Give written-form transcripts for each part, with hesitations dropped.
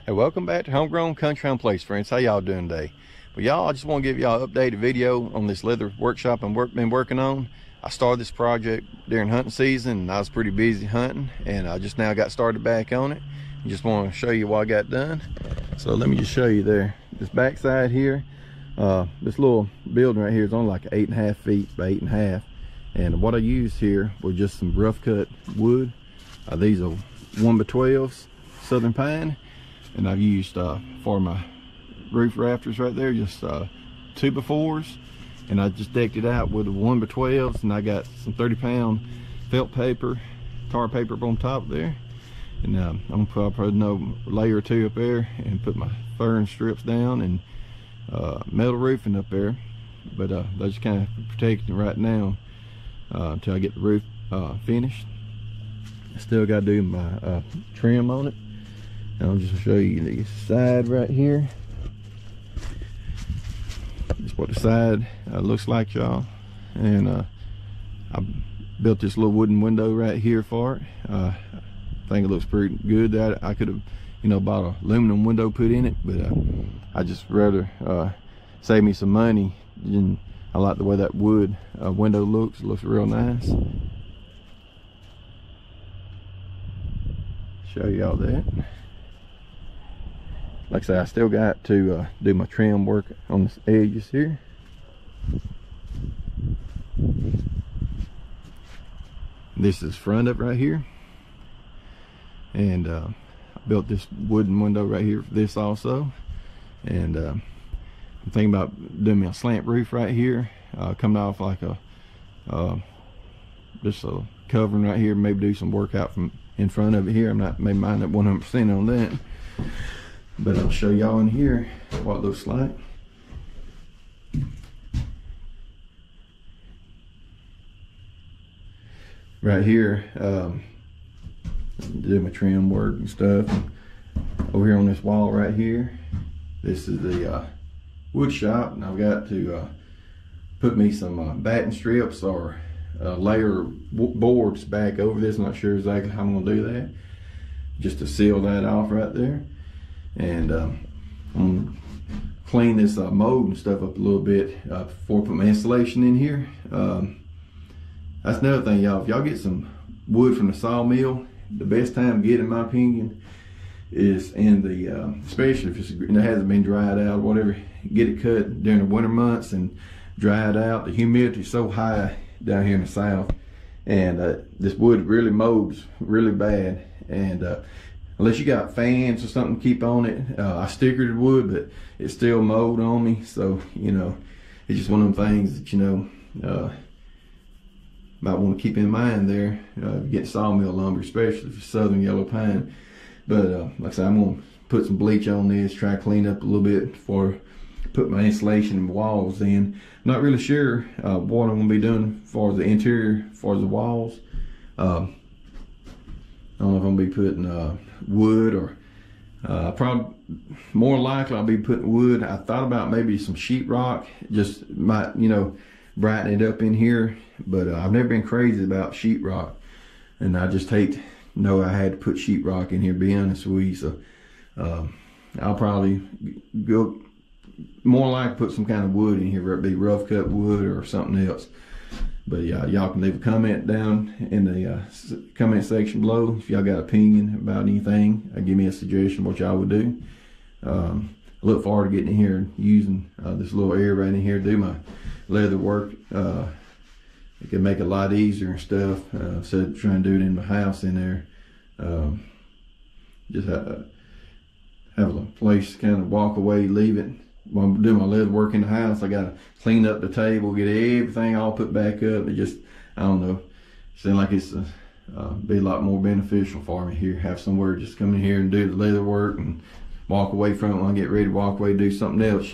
Hey, welcome back to Homegrown Country Home Place, friends. How y'all doing today? Well, y'all, I just want to give y'all an updated video on this leather workshop I've been working on. I started this project during hunting season, and I was pretty busy hunting, and I just now got started back on it. I just want to show you what I got done. So let me just show you there. This back side here, this little building right here is only like 8.5 feet by 8.5, and what I used here was just some rough cut wood. These are 1x12s Southern Pine. And I've used for my roof rafters right there just 2x4s, and I just decked it out with the 1x12s, and I got some 30-pound felt paper, tar paper up on top there, and I'm gonna put probably another layer or two up there and put my fern strips down and metal roofing up there. But they're just kind of protecting right now until I get the roof finished. I still got to do my trim on it. I'll just show you the side right here. This is what the side looks like, y'all. And I built this little wooden window right here for it. I think it looks pretty good. That I could have, bought an aluminum window put in it, but I just rather save me some money. And I like the way that wood window looks. It looks real nice. Show y'all that. Like I said, I still got to do my trim work on the edges here. This is front of it right here, and I built this wooden window right here for this also. And I'm thinking about doing me a slant roof right here, coming off like a just a covering right here. Maybe do some work out from in front of it here. I'm not maybe mine at 100% on that. But I'll show y'all in here what it looks like. Right here, do my trim work and stuff. Over here on this wall right here, this is the wood shop, and I've got to put me some batting strips or layer boards back over this. I'm not sure exactly how I'm gonna do that, just to seal that off right there. And I'm gonna clean this mold and stuff up a little bit before I put my insulation in here. That's another thing, y'all. If y'all get some wood from the sawmill, the best time to get, in my opinion, is in the especially if it hasn't been dried out or whatever. Get it cut during the winter months and dry it out. The humidity is so high down here in the south, and this wood really molds really bad. And unless you got fans or something to keep on it, I stickered the wood, but it still mold on me. So, it's just one of them things that, might want to keep in mind there. You get sawmill lumber, especially if it's southern yellow pine. But like I said, I'm going to put some bleach on this, try to clean up a little bit before I put my insulation and walls in. I'm not really sure what I'm going to be doing for the interior, for the walls. I don't know if I'm going to be putting wood or probably more likely I'll be putting wood. I thought about maybe some sheetrock, just might brighten it up in here, but I've never been crazy about sheetrock, and I just hate to know I had to put sheetrock in here, be honest with you. So I'll probably go more likely put some kind of wood in here, whether it be rough cut wood or something else. But yeah, y'all can leave a comment down in the comment section below if y'all got an opinion about anything. Give me a suggestion what y'all would do. I look forward to getting in here and using this little area right in here to do my leather work. It can make it a lot easier and stuff instead of trying to do it in my house in there. Just have a place to kind of walk away, leave it. When I'm doing my leather work in the house, I gotta clean up the table, get everything all put back up. It just, I don't know, seems like it's be a lot more beneficial for me here. Have somewhere just come in here and do the leather work and walk away from it when I get ready to walk away, do something else,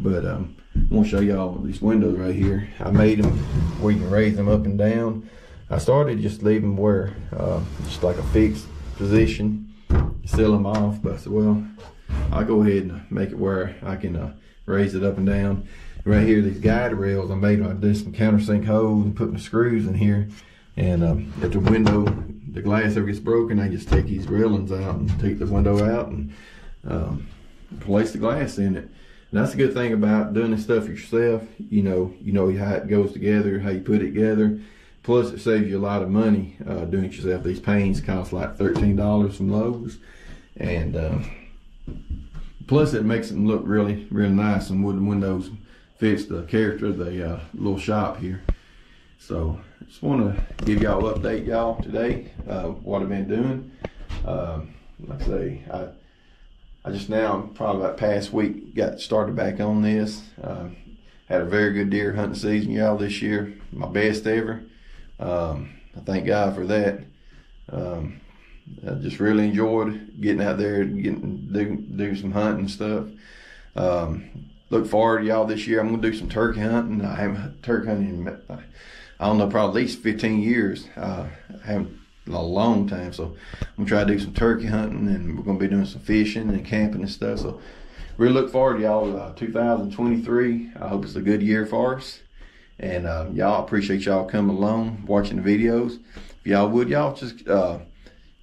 But I want to show y'all these windows right here. I made them where you can raise them up and down. I started just leaving where just like a fixed position, seal them off, but I said, well, I'll go ahead and make it where I can raise it up and down. Right here, these guide rails, I made, I did some countersink holes and put my screws in here. And if the glass ever gets broken, I just take these railings out and take the window out and replace the glass in it. And that's the good thing about doing this stuff yourself. You know how it goes together, how you put it together. Plus, it saves you a lot of money doing it yourself. These panes cost like $13 from Lowe's, and plus it makes them look really, really nice. And wooden windows fits the character of the little shop here. So I just want to give y'all an update, y'all, today, what I've been doing. Like I say, I just now, probably about past week, got started back on this. Had a very good deer hunting season, y'all, this year. My best ever. I thank God for that. I just really enjoyed getting out there, do some hunting stuff. Look forward to y'all this year. I'm gonna do some turkey hunting. I haven't turkey hunting in, I don't know, probably at least 15 years. I haven't in a long time, so I'm gonna try to do some turkey hunting, and we're gonna be doing some fishing and camping and stuff. So really look forward to y'all 2023. I hope it's a good year for us. And y'all, appreciate y'all coming along, watching the videos. If y'all would, y'all just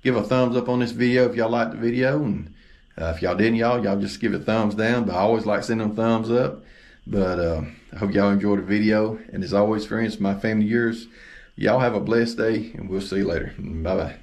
give a thumbs up on this video if y'all liked the video. And if y'all didn't, y'all just give it a thumbs down. But I always like seeing them thumbs up. But I hope y'all enjoyed the video. And as always, friends, my family, yours, y'all have a blessed day, and we'll see you later. Bye-bye.